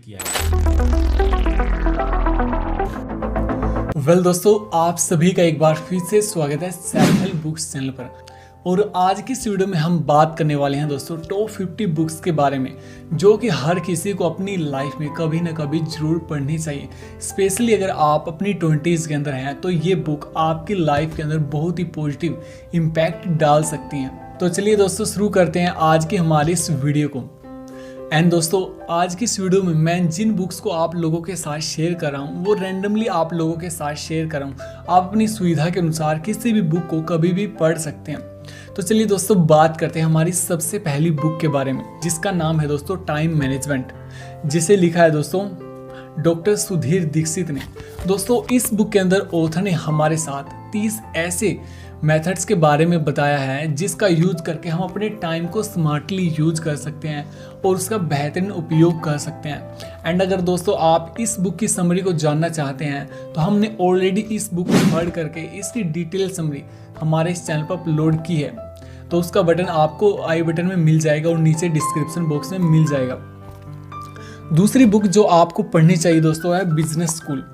किया है। दोस्तों, आप सभी का एक बार फिर से स्वागत है सेल्फ हेल्प बुक्स चैनल पर। और आज की इस वीडियो में हम बात करने वाले हैं दोस्तों टॉप 50 बुक्स के बारे में, जो कि हर किसी को अपनी लाइफ में कभी ना कभी जरूर पढ़नी चाहिए। स्पेशली अगर आप अपनी 20s के अंदर हैं तो ये बुक आपकी लाइफ के अंदर बहुत ही पॉजिटिव इम्पैक्ट डाल सकती हैं। तो चलिए दोस्तों शुरू करते हैं आज की हमारी इस वीडियो को। एंड दोस्तों, आज की इस वीडियो में मैं जिन बुक्स को आप लोगों के साथ शेयर कर रहा हूँ वो रैंडमली आप लोगों के साथ शेयर कर रहा हूँ। आप अपनी सुविधा के अनुसार किसी भी बुक को कभी भी पढ़ सकते हैं। तो चलिए दोस्तों बात करते हैं हमारी सबसे पहली बुक के बारे में, जिसका नाम है दोस्तों टाइम मैनेजमेंट, जिसे लिखा है दोस्तों डॉक्टर सुधीर दीक्षित ने। दोस्तों इस बुक के अंदर ऑथर ने हमारे साथ 30 ऐसे मेथड्स के बारे में बताया है जिसका यूज करके हम अपने टाइम को स्मार्टली यूज कर सकते हैं और उसका बेहतरीन उपयोग कर सकते हैं। एंड अगर दोस्तों आप इस बुक की समरी को जानना चाहते हैं तो हमने ऑलरेडी इस बुक को पढ़ करके इसकी डिटेल समरी हमारे इस चैनल पर अपलोड की है, तो उसका बटन आपको आई बटन में मिल जाएगा और नीचे डिस्क्रिप्शन बॉक्स में मिल जाएगा। दूसरी बुक जो आपको पढ़नी चाहिए दोस्तों है बिजनेस स्कूल,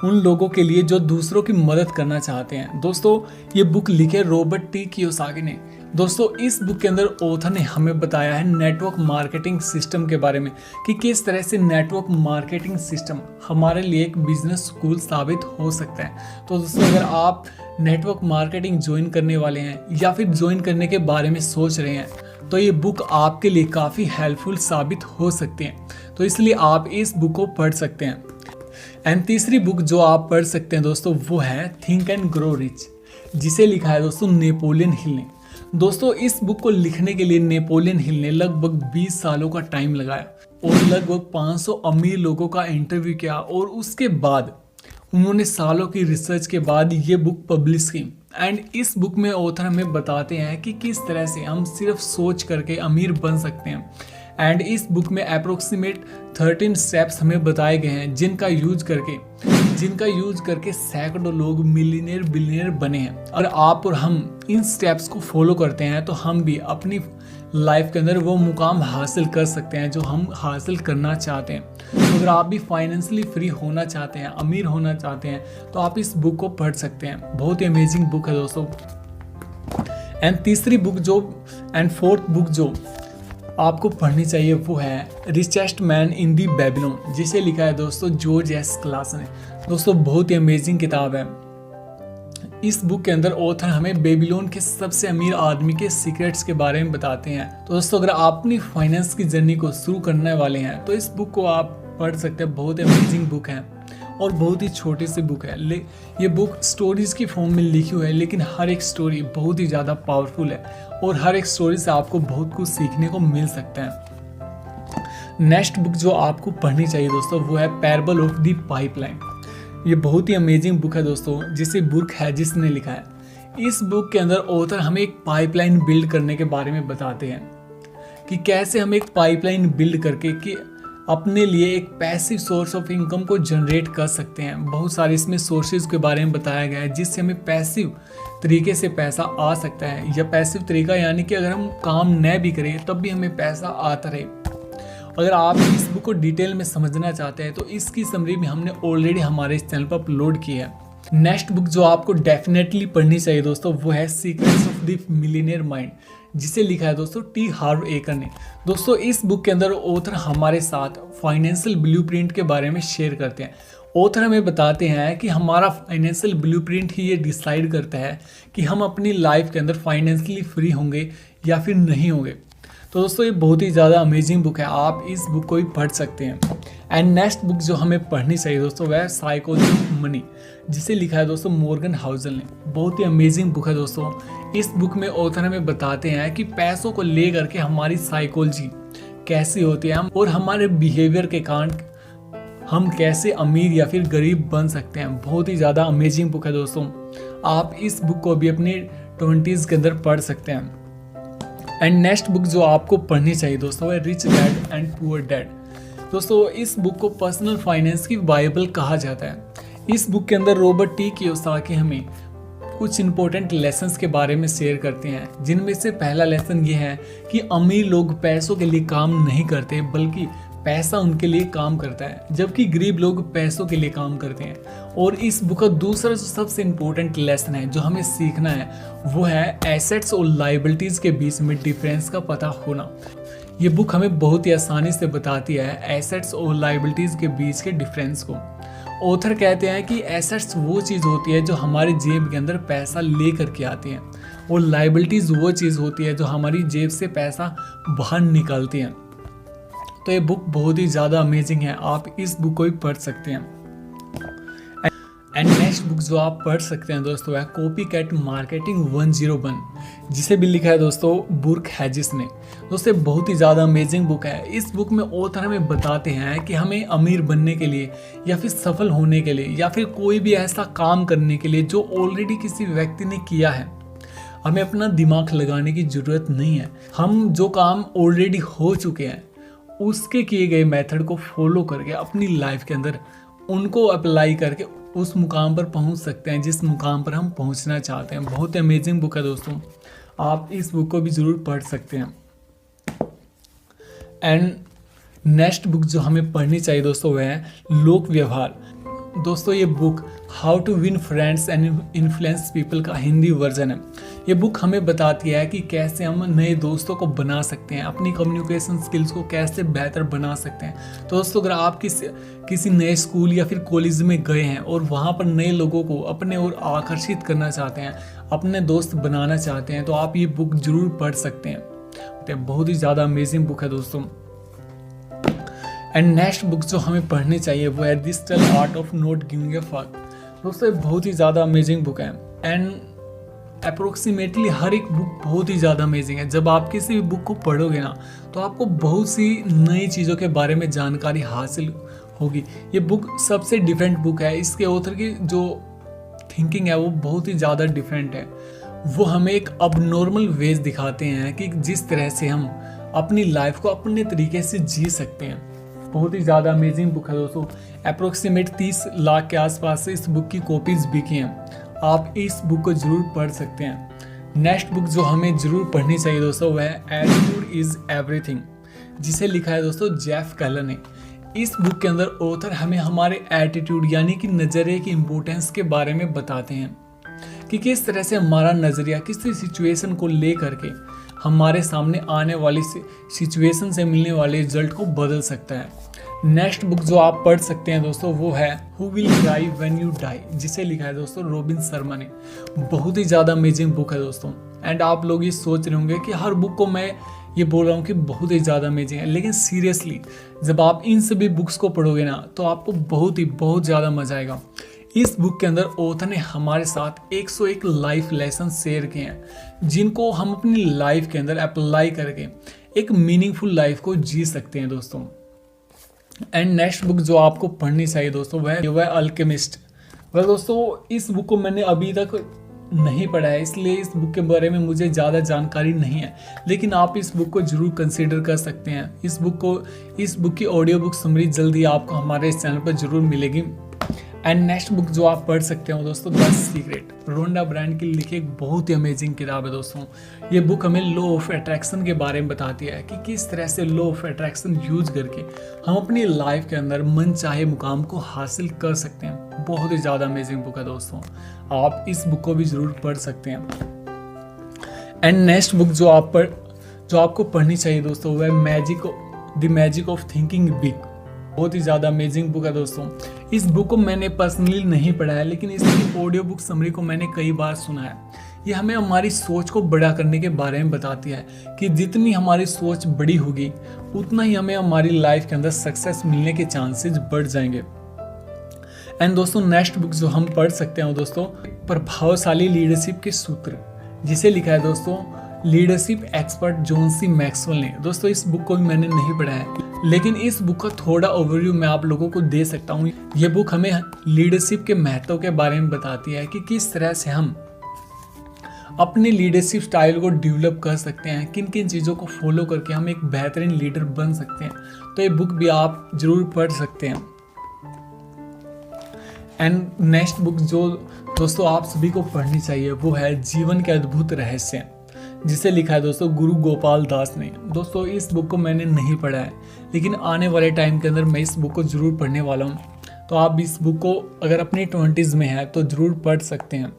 उन लोगों के लिए जो दूसरों की मदद करना चाहते हैं। दोस्तों ये बुक लिखे रॉबर्ट टी कियोसाकी ने। दोस्तों इस बुक के अंदर ऑथर ने हमें बताया है नेटवर्क मार्केटिंग सिस्टम के बारे में कि किस तरह से नेटवर्क मार्केटिंग सिस्टम हमारे लिए एक बिजनेस स्कूल साबित हो सकता है। तो दोस्तों अगर आप नेटवर्क मार्केटिंग ज्वाइन करने वाले हैं या फिर ज्वाइन करने के बारे में सोच रहे हैं तो ये बुक आपके लिए काफ़ी हेल्पफुल साबित हो सकती है, तो इसलिए आप इस बुक को पढ़ सकते हैं। एंड तीसरी बुक जो आप पढ़ सकते हैं दोस्तों वो है थिंक एंड ग्रो रिच, जिसे लिखा है दोस्तों नेपोलियन हिल ने। दोस्तों इस बुक को लिखने के लिए नेपोलियन हिल ने लगभग 20 सालों का टाइम लगाया और लगभग 500 अमीर लोगों का इंटरव्यू किया और उसके बाद उन्होंने सालों की रिसर्च के बाद ये बुक पब्लिश की। एंड इस बुक में ऑथर हमें बताते हैं कि किस तरह से हम सिर्फ सोच करके अमीर बन सकते हैं। एंड इस बुक में अप्रोक्सीमेट 13 स्टेप्स हमें बताए गए हैं जिनका यूज करके सैकड़ों लोग मिलियनेयर बिलियनेयर बने हैं। और आप और हम इन स्टेप्स को फॉलो करते हैं तो हम भी अपनी लाइफ के अंदर वो मुकाम हासिल कर सकते हैं जो हम हासिल करना चाहते हैं। तो अगर आप भी फाइनेंशियली फ्री होना चाहते हैं, अमीर होना चाहते हैं, तो आप इस बुक को पढ़ सकते हैं। बहुत ही अमेजिंग बुक है दोस्तों। एंड फोर्थ बुक जो आपको पढ़नी चाहिए वो है richest man in the Babylon, जिसे लिखा है दोस्तों जॉर्ज एस क्लासन ने। दोस्तों बहुत ही अमेजिंग किताब है। इस बुक के अंदर ऑथर हमें बेबीलोन के सबसे अमीर आदमी के सीक्रेट्स के बारे में बताते हैं। तो दोस्तों अगर आप अपनी फाइनेंस की जर्नी को शुरू करने वाले हैं तो इस बुक को आप पढ़ सकते हैं। बहुत अमेजिंग बुक है और बहुत ही छोटी सी बुक है। ये बुक स्टोरीज की फॉर्म में लिखी हुई है, लेकिन हर एक स्टोरी बहुत ही ज़्यादा पावरफुल है और हर एक स्टोरी से आपको बहुत कुछ सीखने को मिल सकता है। नेक्स्ट बुक जो आपको पढ़नी चाहिए दोस्तों वो है पैराबल ऑफ द पाइपलाइन। ये बहुत ही अमेजिंग बुक है दोस्तों, जिसे बुक है जिसने लिखा है। इस बुक के अंदर ऑथर हमें एक पाइपलाइन बिल्ड करने के बारे में बताते हैं कि कैसे हम एक पाइपलाइन बिल्ड करके कि अपने लिए एक पैसिव सोर्स ऑफ इनकम को जनरेट कर सकते हैं। बहुत सारे इसमें सोर्सेज के बारे में बताया गया है जिससे हमें पैसिव तरीके से पैसा आ सकता है, या पैसिव तरीका यानी कि अगर हम काम न भी करें तब भी हमें पैसा आता रहे। अगर आप इस बुक को डिटेल में समझना चाहते हैं तो इसकी समरी भी हमने ऑलरेडी हमारे इस चैनल पर अपलोड की है। नेक्स्ट बुक जो आपको डेफिनेटली पढ़नी चाहिए दोस्तों वो है secrets of the millionaire mind, जिसे लिखा है दोस्तों टी हार्व एकर ने। दोस्तों इस बुक के अंदर ऑथर हमारे साथ फाइनेंशियल ब्लूप्रिंट के बारे में शेयर करते हैं। ऑथर हमें बताते हैं कि हमारा फाइनेंशियल ब्लूप्रिंट ही ये डिसाइड करता है कि हम अपनी लाइफ के अंदर फाइनेंशियली फ्री होंगे या फिर नहीं होंगे। तो दोस्तों ये बहुत ही ज़्यादा अमेजिंग बुक है, आप इस बुक को भी पढ़ सकते हैं। एंड नेक्स्ट बुक जो हमें पढ़नी चाहिए दोस्तों वह साइकोलॉजी ऑफ मनी, जिसे लिखा है दोस्तों मॉर्गन हाउसल ने। बहुत ही अमेजिंग बुक है दोस्तों। इस बुक में ऑथर हमें बताते हैं कि पैसों को ले करके हमारी साइकोलॉजी कैसी होती है और हमारे बिहेवियर के कारण हम कैसे अमीर या फिर गरीब बन सकते हैं। बहुत ही ज़्यादा अमेजिंग बुक है दोस्तों, आप इस बुक को भी अपने 20s के अंदर पढ़ सकते हैं। एंड नेक्स्ट बुक जो आपको पढ़नी चाहिए दोस्तों है rich dad and poor dad. दोस्तों इस बुक को पर्सनल फाइनेंस की बाइबल कहा जाता है। इस बुक के अंदर रॉबर्ट टी कियोसाकी हमें कुछ इंपॉर्टेंट लेसन्स के बारे में शेयर करते हैं, जिनमें से पहला लेसन ये है कि अमीर लोग पैसों के लिए काम नहीं करते बल्कि पैसा उनके लिए काम करता है, जबकि गरीब लोग पैसों के लिए काम करते हैं। और इस बुक का दूसरा जो सबसे इम्पोर्टेंट लेसन है जो हमें सीखना है वो है एसेट्स और लाइबिलिटीज़ के बीच में डिफरेंस का पता होना। ये बुक हमें बहुत ही आसानी से बताती है एसेट्स और लाइबिलिटीज़ के बीच के डिफरेंस को। ऑथर कहते हैं कि एसेट्स वो चीज़ होती है जो हमारी जेब के अंदर पैसा ले करके आती है, और लाइबिलिटीज़ वो चीज़ होती है जो हमारी जेब से पैसा बाहर निकालती है। तो ये बुक बहुत ही ज़्यादा अमेजिंग है, आप इस बुक को भी पढ़ सकते हैं। एंड नेक्स्ट बुक जो आप पढ़ सकते हैं दोस्तों है कॉपी कैट मार्केटिंग 101, जिसे भी लिखा है दोस्तों बुर्क हेजिस ने। दोस्तों बहुत ही ज़्यादा अमेजिंग बुक है। इस बुक में ऑथर हमें बताते हैं कि हमें अमीर बनने के लिए या फिर सफल होने के लिए या फिर कोई भी ऐसा काम करने के लिए जो ऑलरेडी किसी व्यक्ति ने किया है, हमें अपना दिमाग लगाने की ज़रूरत नहीं है। हम जो काम ऑलरेडी हो चुके हैं उसके किए गए मेथड को फॉलो करके अपनी लाइफ के अंदर उनको अप्लाई करके उस मुकाम पर पहुंच सकते हैं जिस मुकाम पर हम पहुंचना चाहते हैं। बहुत अमेजिंग बुक है दोस्तों, आप इस बुक को भी ज़रूर पढ़ सकते हैं। एंड नेक्स्ट बुक जो हमें पढ़नी चाहिए दोस्तों वह है लोक व्यवहार। दोस्तों ये book how to win friends and influence people का हिंदी वर्जन है। ये बुक हमें बताती है कि कैसे हम नए दोस्तों को बना सकते हैं, अपनी कम्युनिकेशन स्किल्स को कैसे बेहतर बना सकते हैं। तो दोस्तों अगर आप किसी नए स्कूल या फिर कॉलेज में गए हैं और वहाँ पर नए लोगों को अपने ओर आकर्षित करना चाहते हैं, अपने दोस्त बनाना चाहते हैं, तो आप ये बुक जरूर पढ़ सकते हैं। बहुत ही ज़्यादा अमेजिंग बुक है दोस्तों। एंड नेक्स्ट बुक जो हमें पढ़नी चाहिए वो है the subtle art of not giving a fuck. दोस्तों बहुत ही ज़्यादा अमेजिंग बुक है एंड अप्रोक्सीमेटली हर एक बुक बहुत ही ज़्यादा अमेजिंग है। जब आप किसी भी बुक को पढ़ोगे ना तो आपको बहुत सी नई चीज़ों के बारे में जानकारी हासिल होगी। ये बुक सबसे डिफरेंट बुक है, इसके ऑथर की जो थिंकिंग है वो बहुत ही ज़्यादा डिफरेंट है। वो हमें एक अबनॉर्मल वेज दिखाते हैं कि जिस तरह से हम अपनी लाइफ को अपने तरीके से जी सकते हैं। बहुत ही ज़्यादा अमेजिंग बुक है दोस्तों। अप्रोक्सीमेट 30 लाख के आसपास से इस बुक की कॉपीज़ बिकी हैं। आप इस बुक को जरूर पढ़ सकते हैं। नेक्स्ट बुक जो हमें जरूर पढ़नी चाहिए दोस्तों वह है एटीट्यूड इज़ एवरीथिंग, जिसे लिखा है दोस्तों जेफ केलर ने। इस बुक के अंदर ऑथर हमें हमारे एटीट्यूड यानी कि नज़रिए की इम्पोर्टेंस के बारे में बताते हैं कि किस तरह से हमारा नज़रिया किसी सिचुएशन को ले करके हमारे सामने आने वाली सिचुएशन से मिलने वाले रिजल्ट को बदल सकता है। नेक्स्ट बुक जो आप पढ़ सकते हैं दोस्तों वो है who will die when you die, जिसे लिखा है दोस्तों रॉबिन शर्मा ने। बहुत ही ज़्यादा अमेजिंग बुक है दोस्तों। एंड आप लोग ये सोच रहे होंगे कि हर बुक को मैं ये बोल रहा हूँ कि बहुत ही ज़्यादा अमेजिंग है, लेकिन सीरियसली जब आप इन सभी बुक्स को पढ़ोगे ना तो आपको बहुत ज़्यादा मजा आएगा। इस बुक के अंदर ऑथर ने हमारे साथ 101 लाइफ लेसन शेयर किए हैं जिनको हम अपनी लाइफ के अंदर अप्लाई करके एक मीनिंगफुल लाइफ को जी सकते हैं दोस्तों। एंड नेक्स्ट बुक जो आपको पढ़नी चाहिए दोस्तों वह अल्केमिस्ट। वह दोस्तों इस बुक को मैंने अभी तक नहीं पढ़ा है, इसलिए इस बुक के बारे में मुझे ज़्यादा जानकारी नहीं है, लेकिन आप इस बुक को जरूर कंसीडर कर सकते हैं। इस बुक की ऑडियो बुक समरी जल्दी आपको हमारे इस चैनल पर जरूर मिलेगी। एंड नेक्स्ट बुक जो आप पढ़ सकते हो दोस्तों द सीक्रेट, रोंडा ब्रांड की लिखी एक बहुत ही अमेजिंग किताब है दोस्तों। ये बुक हमें लॉ ऑफ अट्रैक्शन के बारे में बताती है कि किस तरह से लॉ ऑफ अट्रैक्शन यूज करके हम अपनी लाइफ के अंदर मन चाहे मुकाम को हासिल कर सकते हैं। बहुत ही ज़्यादा अमेजिंग बुक है दोस्तों, आप इस बुक को भी ज़रूर पढ़ सकते हैं। एंड नेक्स्ट बुक जो आपको पढ़नी चाहिए दोस्तों वह the magic of thinking big. बहुत ही ज़्यादा अमेजिंग बुक है दोस्तों। इस बुक को मैंने पर्सनली नहीं पढ़ा है, लेकिन इसकी ऑडियो बुक समरी को मैंने कई बार सुना है। ये हमें हमारी सोच को बड़ा करने के बारे में बताती है कि जितनी हमारी सोच बड़ी होगी उतना ही हमें हमारी लाइफ के अंदर सक्सेस मिलने के चांसेस बढ़ जाएंगे। एंड दोस्तों नेक्स्ट बुक जो हम पढ़ सकते हैं दोस्तों प्रभावशाली लीडरशिप के सूत्र, जिसे लिखा है दोस्तों leadership expert John C Maxwell ने। दोस्तों इस बुक को भी मैंने नहीं पढ़ा है, लेकिन इस बुक का थोड़ा ओवरव्यू मैं आप लोगों को दे सकता हूँ। ये बुक हमें लीडरशिप के महत्व के बारे में बताती है कि किस तरह से हम अपने लीडरशिप स्टाइल को डेवलप कर सकते हैं, किन किन चीज़ों को फॉलो करके हम एक बेहतरीन लीडर बन सकते हैं। तो ये बुक भी आप जरूर पढ़ सकते हैं। एंड नेक्स्ट बुक जो दोस्तों आप सभी को पढ़नी चाहिए वो है जीवन के अद्भुत रहस्य, जिसे लिखा है दोस्तों गुरु गोपाल दास ने। दोस्तों इस बुक को मैंने नहीं पढ़ा है, लेकिन आने वाले टाइम के अंदर मैं इस बुक को ज़रूर पढ़ने वाला हूँ। तो आप इस बुक को अगर अपनी 20s में है तो ज़रूर पढ़ सकते हैं।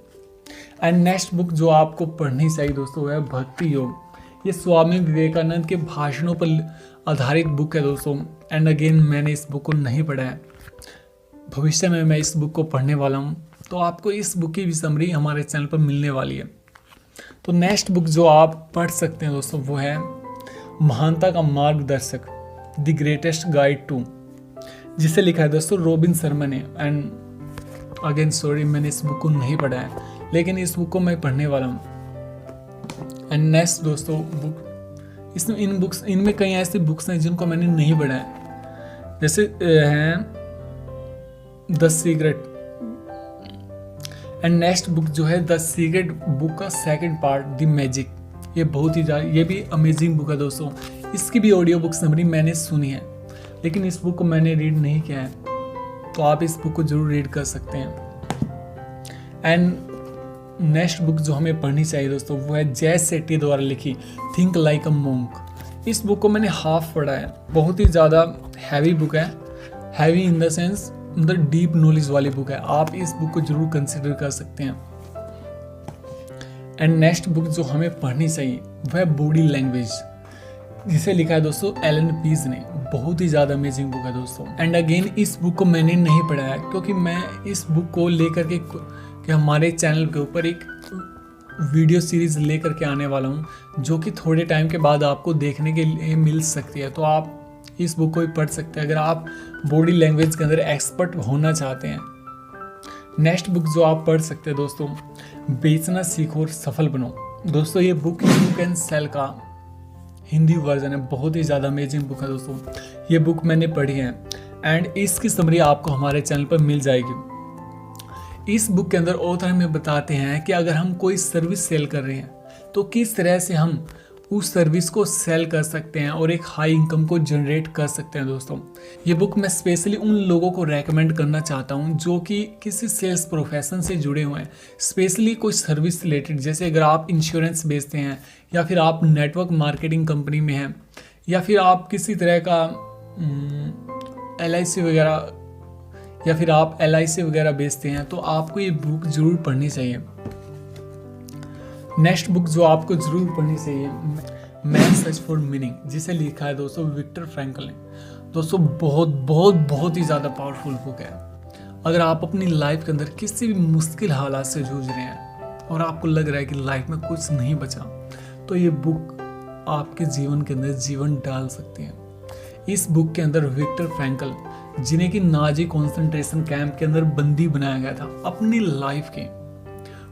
एंड नेक्स्ट बुक जो आपको पढ़नी चाहिए दोस्तों वो है भक्ति योग। ये स्वामी विवेकानंद के भाषणों पर आधारित बुक है दोस्तों। एंड अगेन मैंने इस बुक को नहीं पढ़ा है, भविष्य में मैं इस बुक को पढ़ने वाला हूँ। तो आपको इस बुक की भी समरी हमारे चैनल पर मिलने वाली है। तो नेक्स्ट बुक जो आप पढ़ सकते हैं दोस्तों वो है महानता का मार्गदर्शक, द ग्रेटेस्ट गाइड टू, जिसे लिखा है दोस्तों रोबिन शर्मा ने। एंड अगेन सॉरी मैंने इस बुक को नहीं पढ़ा है, लेकिन इस बुक को मैं पढ़ने वाला हूँ। एंड नेक्स्ट दोस्तों बुक इनमें कई ऐसी बुक्स हैं जिनको मैंने नहीं पढ़ा है, जैसे हैं the secret. And next book जो है द सीक्रेट बुक का सेकंड पार्ट द मैजिक। ये बहुत ही ये भी अमेजिंग बुक है दोस्तों। इसकी भी ऑडियो बुक समरी मैंने सुनी है, लेकिन इस बुक को मैंने रीड नहीं किया है, तो आप इस बुक को जरूर रीड कर सकते हैं। एंड नेक्स्ट बुक जो हमें पढ़नी चाहिए दोस्तों वो है जय सेठी द्वारा लिखी थिंक लाइक अ मोंक। इस बुक को मैंने हाफ पढ़ा है, बहुत ही ज़्यादा हैवी बुक है, हैवी इन द सेंस मतलब डीप नॉलेज वाली बुक है। आप इस बुक को जरूर कंसिडर कर सकते हैं। एंड नेक्स्ट बुक जो हमें पढ़नी चाहिए वह है बॉडी लैंग्वेज, जिसे लिखा है दोस्तों एलन पीज ने। बहुत ही ज़्यादा अमेजिंग बुक है दोस्तों। एंड अगेन इस बुक को मैंने नहीं पढ़ा है, क्योंकि मैं इस बुक को लेकर के कि हमारे चैनल के ऊपर एक वीडियो सीरीज लेकर के आने वाला हूँ, जो कि थोड़े टाइम के बाद आपको देखने के लिए मिल सकती है। तो आप इस बुक को भी पढ़ सकते हैं अगर आप बॉडी लैंग्वेज के अंदर एक्सपर्ट होना चाहते हैं। नेक्स्ट बुक जो आप पढ़ सकते हैं दोस्तों बेचना सीखो और सफल बनो। दोस्तों ये बुक यू कैन सेल का हिंदी वर्जन है, बहुत ही ज़्यादा अमेजिंग बुक है दोस्तों। ये बुक मैंने पढ़ी है एंड इसकी समरी आपको हमारे चैनल पर मिल जाएगी। इस बुक के अंदर ऑथर हमें बताते हैं कि अगर हम कोई सर्विस सेल कर रहे हैं तो किस तरह से हम उस सर्विस को सेल कर सकते हैं और एक हाई इनकम को जनरेट कर सकते हैं दोस्तों। ये बुक मैं स्पेशली उन लोगों को रेकमेंड करना चाहता हूँ जो कि किसी सेल्स प्रोफेशन से जुड़े हुए हैं, स्पेशली कोई सर्विस रिलेटेड। जैसे अगर आप इंश्योरेंस बेचते हैं, या फिर आप नेटवर्क मार्केटिंग कंपनी में हैं, या फिर आप किसी तरह का LIC वगैरह, या फिर आप LIC वगैरह बेचते हैं, तो आपको ये बुक जरूर पढ़नी चाहिए। नेक्स्ट बुक जो आपको जरूर पढ़नी चाहिए मैन सर्च फॉर मीनिंग, जिसे लिखा है दोस्तों विक्टर फ्रैंकल ने। दोस्तों बहुत बहुत बहुत ही ज़्यादा पावरफुल बुक है। अगर आप अपनी लाइफ के अंदर किसी भी मुश्किल हालात से जूझ रहे हैं और आपको लग रहा है कि लाइफ में कुछ नहीं बचा, तो ये बुक आपके जीवन के अंदर जीवन डाल सकती है। इस बुक के अंदर विक्टर फ्रैंकल, जिन्हें कि नाजी कॉन्सेंट्रेशन कैंप के अंदर बंदी बनाया गया था, अपनी लाइफ के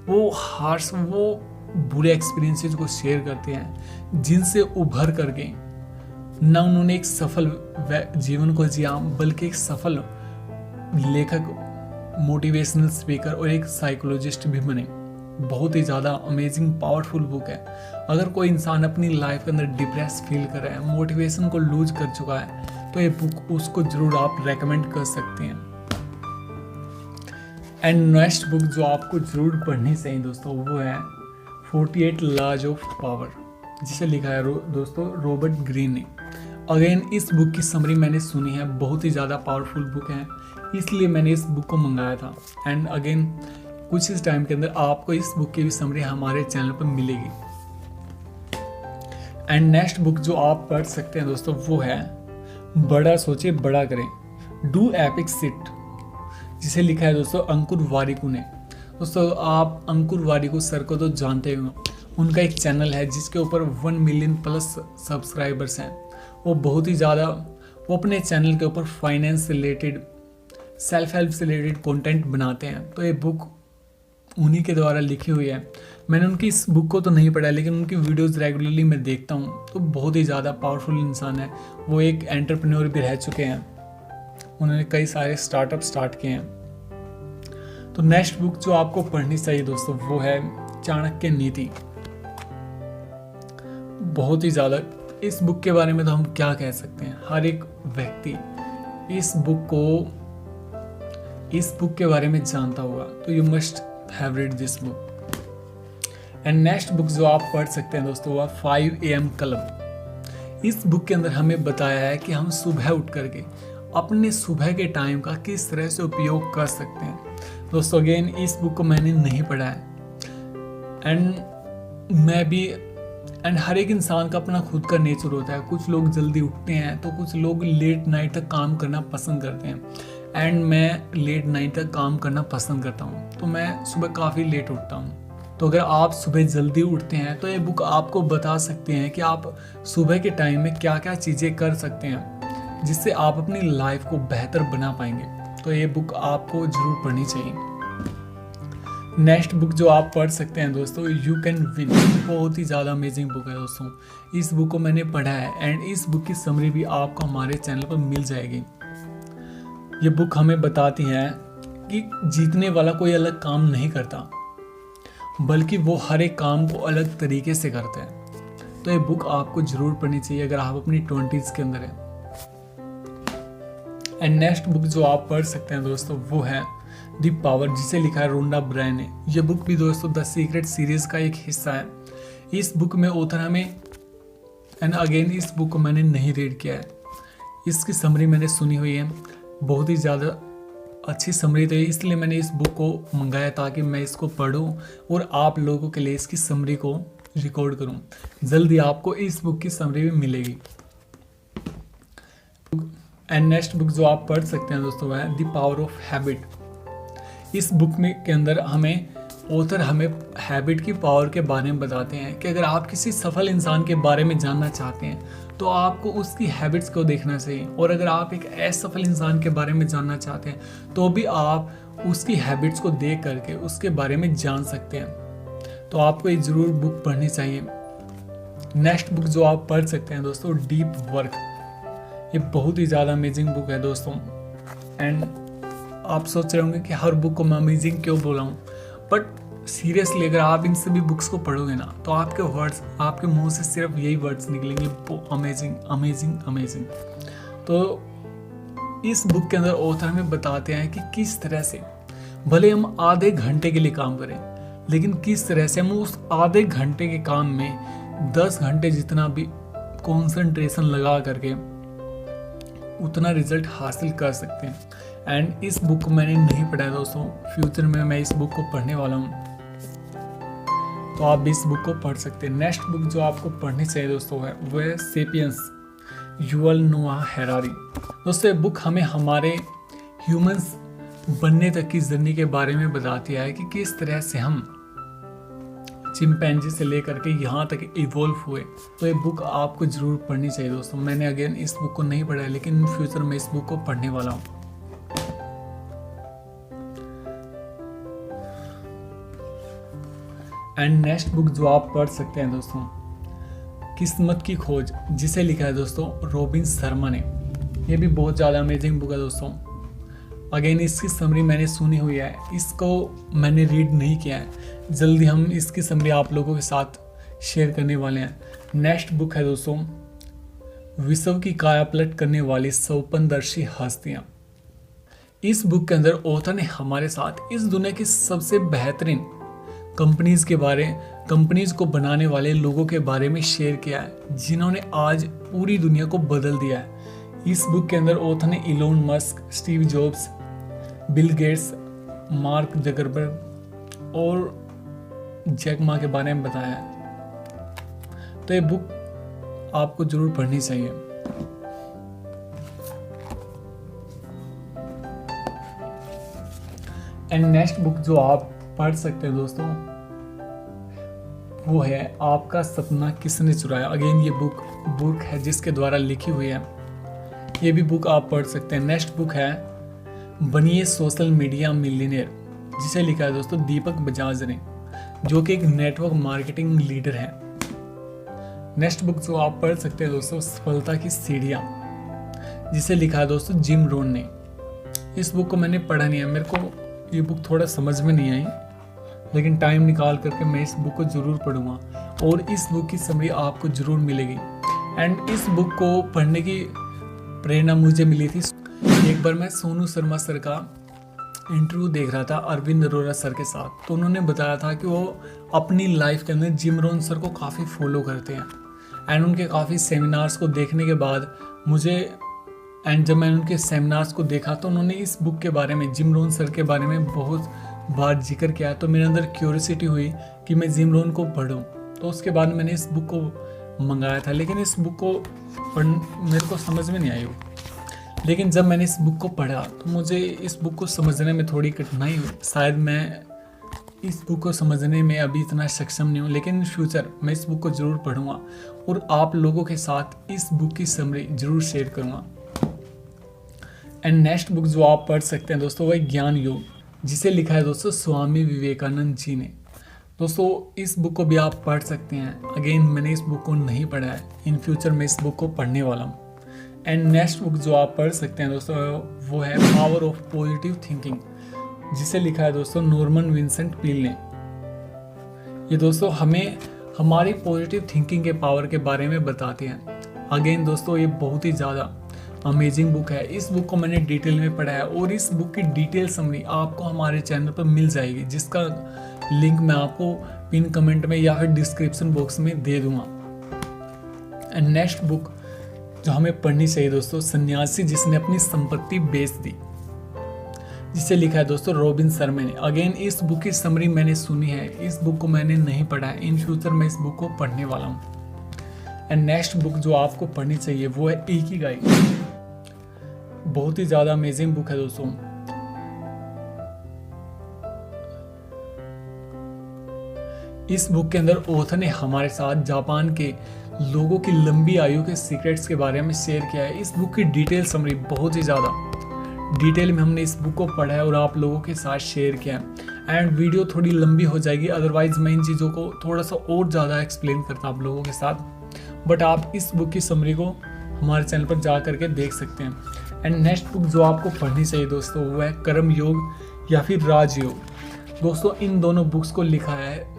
वो बुरे एक्सपीरियंसेस को शेयर करते हैं, जिनसे उभर करके न उन्होंने एक सफल जीवन को जिया, बल्कि एक सफल लेखक, मोटिवेशनल स्पीकर और एक साइकोलॉजिस्ट भी बने। बहुत ही ज़्यादा अमेजिंग पावरफुल बुक है। अगर कोई इंसान अपनी लाइफ के अंदर डिप्रेस फील कर रहा है, मोटिवेशन को लूज कर चुका है, तो ये बुक उसको जरूर आप रेकमेंड कर सकते हैं। एंड नेक्स्ट बुक जो आपको जरूर पढ़नी चाहिए दोस्तों वो है 48 लॉज ऑफ पावर, जिसे लिखा है दोस्तों रॉबर्ट ग्रीन ने। अगेन इस बुक की समरी मैंने सुनी है, बहुत ही ज़्यादा पावरफुल बुक है, इसलिए मैंने इस बुक को मंगाया था। एंड अगेन कुछ इस टाइम के अंदर आपको इस बुक की भी समरी हमारे चैनल पर मिलेगी। एंड नेक्स्ट बुक जो आप पढ़ सकते हैं दोस्तों वो है बड़ा सोचे बड़ा करें, डू एपिक शिट, जिसे लिखा है दोस्तों अंकुर वारिकू ने। दोस्तों आप अंकुर वारिकू सर को तो जानते हो, उनका एक चैनल है जिसके ऊपर 1 मिलियन प्लस सब्सक्राइबर्स हैं। वो बहुत ही ज़्यादा वो अपने चैनल के ऊपर फाइनेंस से रिलेटेड, सेल्फ हेल्प से रिलेटेड कंटेंट बनाते हैं। तो ये बुक उन्हीं के द्वारा लिखी हुई है। मैंने उनकी इस बुक को तो नहीं पढ़ा, लेकिन उनकी वीडियोस रेगुलरली मैं देखता हूँ। तो बहुत ही ज़्यादा पावरफुल इंसान है। वो एक एंटरप्रेन्योर भी रह चुके हैं, उन्होंने कई सारे स्टार्टअप स्टार्ट किए हैं। तो नेक्स्ट बुक जो आपको पढ़नी चाहिए दोस्तों वो है चाणक्य नीति। बहुत ही ज़्यादा इस बुक के बारे में तो हम क्या कह सकते हैं, हर एक व्यक्ति इस बुक के बारे में जानता होगा। तो you must have read this book. And next book जो आप पढ़ सकते हैं दोस्तों वह 5 AM क्लब। इस बुक के अंदर हमें बताया है कि हम सुबह उठ करके अपने सुबह के टाइम का किस तरह से उपयोग कर सकते हैं। दोस्तों अगेन इस बुक को मैंने नहीं पढ़ा है एंड हर एक इंसान का अपना खुद का नेचर होता है। कुछ लोग जल्दी उठते हैं तो कुछ लोग लेट नाइट तक काम करना पसंद करते हैं एंड मैं लेट नाइट तक काम करना पसंद करता हूँ, तो मैं सुबह काफ़ी लेट उठता हूँ। तो अगर आप सुबह जल्दी उठते हैं तो ये बुक आपको बता सकते हैं कि आप सुबह के टाइम में क्या क्या चीज़ें कर सकते हैं जिससे आप अपनी लाइफ को बेहतर बना पाएंगे। तो ये बुक आपको जरूर पढ़नी चाहिए। नेक्स्ट बुक जो आप पढ़ सकते हैं दोस्तों यू कैन विन, बहुत ही ज़्यादा अमेजिंग बुक है दोस्तों। इस बुक को मैंने पढ़ा है एंड इस बुक की समरी भी आपको हमारे चैनल पर मिल जाएगी। ये बुक हमें बताती है कि जीतने वाला कोई अलग काम नहीं करता, बल्कि वो हर एक काम को अलग तरीके से करता है। तो ये बुक आपको जरूर पढ़नी चाहिए अगर आप अपनी 20s के अंदर हैं। एंड नेक्स्ट बुक जो आप पढ़ सकते हैं दोस्तों वो है द पावर, जिसे लिखा है रोंडा ब्रायन ने। यह बुक भी दोस्तों द सीक्रेट सीरीज का एक हिस्सा है। इस बुक में ऑथर हमें एंड अगेन इस बुक को मैंने नहीं रीड किया है, इसकी समरी मैंने सुनी हुई है, बहुत ही ज़्यादा अच्छी समरी थी, इसलिए मैंने इस बुक को मंगाया ताकि मैं इसको पढूं और आप लोगों के लिए इसकी समरी को रिकॉर्ड करूं। जल्दी आपको इस बुक की समरी भी मिलेगी। एंड नेक्स्ट बुक जो आप पढ़ सकते हैं दोस्तों है द पावर ऑफ हैबिट। इस बुक में के अंदर ऑथर हमें हैबिट की पावर के बारे में बताते हैं कि अगर आप किसी सफल इंसान के बारे में जानना चाहते हैं तो आपको उसकी हैबिट्स को देखना चाहिए, और अगर आप एक असफल इंसान के बारे में जानना चाहते हैं तो भी आप उसकी हैबिट्स को देख करके उसके बारे में जान सकते हैं। तो आपको ये जरूर बुक पढ़नी चाहिए। नेक्स्ट बुक जो आप पढ़ सकते हैं दोस्तों डीप वर्क। ये बहुत ही ज़्यादा अमेजिंग बुक है दोस्तों। एंड आप सोच रहे होंगे कि हर बुक को मैं अमेजिंग क्यों बोला हूँ, बट सीरियसली अगर आप इन सभी बुक्स को पढ़ोगे ना तो आपके वर्ड्स, आपके मुंह से सिर्फ यही वर्ड्स निकलेंगे, अमेजिंग अमेजिंग अमेजिंग। तो इस बुक के अंदर ऑथर हमें बताते हैं कि किस तरह से भले हम आधे घंटे के लिए काम करें, लेकिन किस तरह से हम उस आधे घंटे के काम में 10 घंटे जितना भी कॉन्सेंट्रेशन लगा करके उतना रिजल्ट हासिल कर सकते हैं। एंड इस बुक को मैंने नहीं पढ़ा है दोस्तों, फ्यूचर में मैं इस बुक को पढ़ने वाला हूँ, तो आप भी इस बुक को पढ़ सकते हैं। नेक्स्ट बुक जो आपको पढ़नी चाहिए दोस्तों है वो है सेपियंस, युवल नोआ हैरारी। दोस्तों ये बुक हमें हमारे ह्यूमंस बनने तक की जर्नी के बारे में बताती है कि किस तरह से हम चिंपैंजी से लेकर के यहाँ तक इवॉल्व हुए। तो ये बुक आपको जरूर पढ़नी चाहिए दोस्तों। मैंने अगेन इस बुक को नहीं पढ़ा है, लेकिन फ्यूचर में इस बुक को पढ़ने वाला हूँ। एंड नेक्स्ट बुक जो आप पढ़ सकते हैं दोस्तों किस्मत की खोज, जिसे लिखा है दोस्तों रॉबिन शर्मा ने। ये भी बहुत ज़्यादा अमेजिंग बुक है दोस्तों। अगेन इसकी समरी मैंने सुनी हुई है, इसको मैंने रीड नहीं किया है। जल्दी हम इसकी समरी आप लोगों के साथ शेयर करने वाले हैं। नेक्स्ट बुक है दोस्तों विश्व की काया पलट करने वाली स्वप्नदर्शी हस्तियाँ। इस बुक के अंदर ऑथर ने हमारे साथ इस दुनिया की सबसे बेहतरीन कंपनीज को बनाने वाले लोगों के बारे में शेयर किया है, जिन्होंने आज पूरी दुनिया को बदल दिया है। इस बुक के अंदर ऑथर ने Elon Musk, Steve jobs, Bill Gates, mark Zuckerberg और जैक मा के बारे में बताया है। तो ये बुक आपको जरूर पढ़नी चाहिए। एंड नेक्स्ट बुक जो आप पढ़ सकते हैं दोस्तों वो है आपका सपना किसने चुराया। अगेन ये बुक है जिसके द्वारा लिखी हुई है, ये भी बुक आप पढ़ सकते हैं। नेक्स्ट बुक है बनिए सोशल मीडिया मिलियनेयर, जिसे लिखा है दोस्तों दीपक बजाज ने, जो कि एक नेटवर्क मार्केटिंग लीडर है। नेक्स्ट बुक जो आप पढ़ सकते हैं दोस्तों सफलता की सीढ़ियाँ, जिसे लिखा है दोस्तों जिम रोन ने। इस बुक को मैंने पढ़ा नहीं है, मेरे को ये बुक थोड़ा समझ में नहीं आई, लेकिन टाइम निकाल करके मैं इस बुक को ज़रूर पढ़ूंगा और इस बुक की समरी आपको ज़रूर मिलेगी। एंड इस बुक को पढ़ने की प्रेरणा मुझे मिली थी, एक बार मैं सोनू शर्मा सर का इंटरव्यू देख रहा था अरविंद अरोरा सर के साथ, तो उन्होंने बताया था कि वो अपनी लाइफ के अंदर जिम रोहन सर को काफ़ी फॉलो करते हैं। एंड उनके काफ़ी सेमिनार्स को देखने के बाद जब मैंने उनके सेमिनार्स को देखा तो उन्होंने इस बुक के बारे में, जिम रोहन सर के बारे में बहुत बार जिक्र किया। तो मेरे अंदर क्यूरियोसिटी हुई कि मैं जिम रोहन को पढूं। तो उसके बाद मैंने इस बुक को मंगाया था, लेकिन इस बुक को मेरे को समझ में नहीं आई वो। लेकिन जब मैंने इस बुक को पढ़ा तो मुझे इस बुक को समझने में थोड़ी कठिनाई हुई। शायद मैं इस बुक को समझने में अभी इतना सक्षम नहीं हूँ, लेकिन इन फ्यूचर मैं इस बुक को ज़रूर पढ़ूंगा और आप लोगों के साथ इस बुक की समरी ज़रूर शेयर करूँगा। एंड नेक्स्ट बुक जो आप पढ़ सकते हैं दोस्तों वह ज्ञान योग, जिसे लिखा है दोस्तों स्वामी विवेकानंद जी ने। दोस्तों इस बुक को भी आप पढ़ सकते हैं। अगेन मैंने इस बुक को नहीं पढ़ा है, इन फ्यूचर मैं इस बुक को पढ़ने वाला हूँ। एंड नेक्स्ट बुक जो आप पढ़ सकते हैं दोस्तों वो है पावर ऑफ पॉजिटिव थिंकिंग, जिसे लिखा है दोस्तों नॉर्मन विंसेंट पील ने। ये दोस्तों हमें हमारी पॉजिटिव थिंकिंग के पावर के बारे में बताते हैं। अगेन दोस्तों ये बहुत ही ज़्यादा अमेजिंग बुक है। इस बुक को मैंने डिटेल में पढ़ा है और इस बुक की डिटेल समरी आपको हमारे चैनल पर मिल जाएगी, जिसका लिंक मैं आपको पिन कमेंट में या फिर डिस्क्रिप्शन बॉक्स में दे दूंगा। एंड नेक्स्ट बुक जो हमें पढ़नी चाहिए दोस्तों, सन्यासी जिसने अपनी संपत्ति बेच दी, जिसे लिखा है दोस्तों रॉबिन शर्मा ने। अगेन इस बुक की समरी मैंने सुनी है, इस बुक को मैंने नहीं पढ़ा है। इन फ्यूचर मैं इस बुक को पढ़ने वाला हूँ। एंड नेक्स्ट बुक जो आपको पढ़नी चाहिए वो है इकिगाई। बहुत ही ज़्यादा अमेजिंग बुक है दोस्तों। इस बुक के अंदर ऑथर ने हमारे साथ जापान के लोगों की लंबी आयु के सीक्रेट्स के बारे में शेयर किया है। इस बुक की डिटेल समरी बहुत ही ज़्यादा डिटेल में हमने इस बुक को पढ़ा है और आप लोगों के साथ शेयर किया है। एंड वीडियो थोड़ी लंबी हो जाएगी, अदरवाइज मैं इन चीज़ों को थोड़ा सा और ज़्यादा एक्सप्लेन करता आप लोगों के साथ। बट आप इस बुक की समरी को हमारे चैनल पर जा करके देख सकते हैं। एंड नेक्स्ट बुक जो आपको पढ़नी चाहिए दोस्तों वो है कर्म योग या फिर राजयोग। दोस्तों इन दोनों बुक्स को लिखा है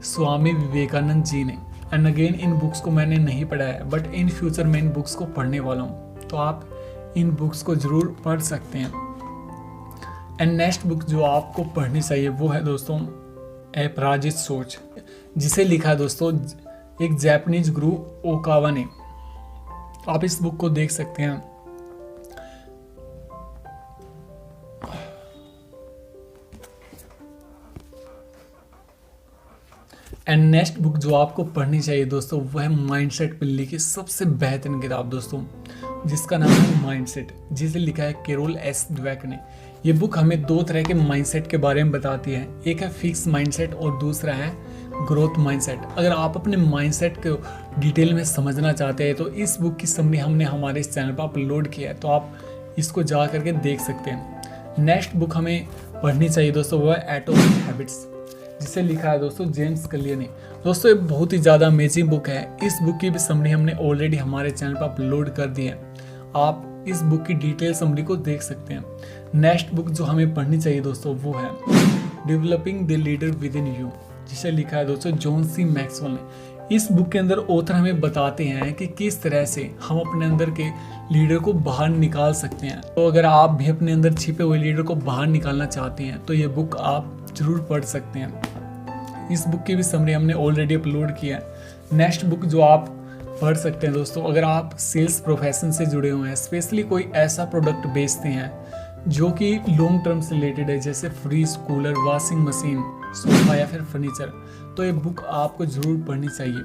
स्वामी विवेकानंद जी ने। एंड अगेन इन बुक्स को मैंने नहीं पढ़ा है, बट इन फ्यूचर मैं इन बुक्स को पढ़ने वाला हूँ, तो आप इन बुक्स को ज़रूर पढ़ सकते हैं। एंड नेक्स्ट बुक जो आपको पढ़नी चाहिए वो है दोस्तों अपराजित सोच, जिसे लिखा है दोस्तों एक जापानीज गुरु ओकावा ने। आप इस बुक को देख सकते हैं। एंड नेक्स्ट बुक जो आपको पढ़नी चाहिए दोस्तों वो है माइंडसेट पिल्ली की सबसे बेहतरीन किताब दोस्तों, जिसका नाम है माइंडसेट, जिसे लिखा है कैरोल एस ड्वेक ने। ये बुक हमें दो तरह के माइंडसेट के बारे में बताती है, एक है फिक्स माइंडसेट और दूसरा है ग्रोथ माइंडसेट। अगर आप अपने माइंडसेट को डिटेल में समझना चाहते हैं तो इस बुक की समरी हमने हमारे इस चैनल पर अपलोड किया है, तो आप इसको जा करके देख सकते हैं। नेक्स्ट बुक हमें पढ़नी चाहिए दोस्तों वो है एटॉमिक हैबिट्स, जिसे लिखा है दोस्तों जेम्स क्लियर ने। दोस्तों ये बहुत ही ज़्यादा अमेजिंग बुक है। इस बुक की भी समरी हमने ऑलरेडी हमारे चैनल पर अपलोड कर दी है, आप इस बुक की डिटेल समरी को देख सकते हैं। नेक्स्ट बुक जो हमें पढ़नी चाहिए दोस्तों वो है developing the leader with in you, जिसे लिखा है दोस्तों जॉन सी मैक्सवेल ने। इस बुक के अंदर ऑथर हमें बताते हैं कि किस तरह से हम अपने अंदर के लीडर को बाहर निकाल सकते हैं। तो अगर आप भी अपने अंदर छिपे हुए लीडर को बाहर निकालना चाहते हैं तो ये बुक आप जरूर पढ़ सकते हैं। इस बुक की भी समरी हमने ऑलरेडी अपलोड किया है। नेक्स्ट बुक जो आप पढ़ सकते हैं दोस्तों, अगर आप सेल्स प्रोफेशन से जुड़े हुए हैं, स्पेशली कोई ऐसा प्रोडक्ट बेचते हैं जो कि लॉन्ग टर्म से रिलेटेड है, जैसे fridge, cooler, washing machine, sofa या फिर फर्नीचर, तो ये बुक आपको ज़रूर पढ़नी चाहिए।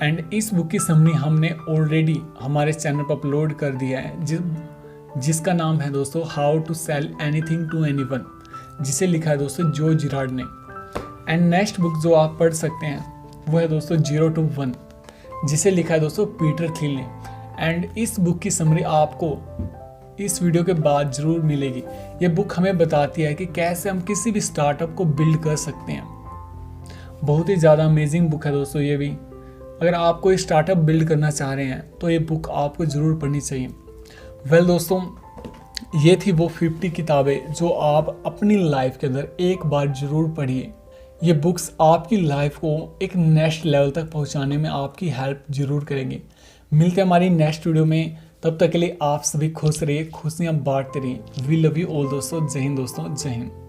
एंड इस बुक की समरी हमने ऑलरेडी हमारे चैनल पर अपलोड कर दिया है, जिसका नाम है दोस्तों how to sell anything to anyone, जिसे लिखा है दोस्तों जो जिरार्ड ने। एंड नेक्स्ट बुक जो आप पढ़ सकते हैं वो है दोस्तों 0 to 1, जिसे लिखा है दोस्तों पीटर थिल ने। एंड इस बुक की समरी आपको इस वीडियो के बाद जरूर मिलेगी। ये बुक हमें बताती है कि कैसे हम किसी भी स्टार्टअप को बिल्ड कर सकते हैं। बहुत ही ज़्यादा अमेजिंग बुक है दोस्तों ये भी। अगर आप कोई स्टार्टअप बिल्ड करना चाह रहे हैं तो ये बुक आपको ज़रूर पढ़नी चाहिए। वेल दोस्तों, ये थी वो 50 किताबें जो आप अपनी लाइफ के अंदर एक बार ज़रूर पढ़िए। ये बुक्स आपकी लाइफ को एक नेक्स्ट लेवल तक पहुंचाने में आपकी हेल्प ज़रूर करेंगी। मिलते हैं हमारी नेक्स्ट वीडियो में। तब तक के लिए आप सभी खुश रहिए, खुशियाँ बांटते रहिए। वी लव यू ऑल दोस्तों। जय हिंद दोस्तों, जय हिंद।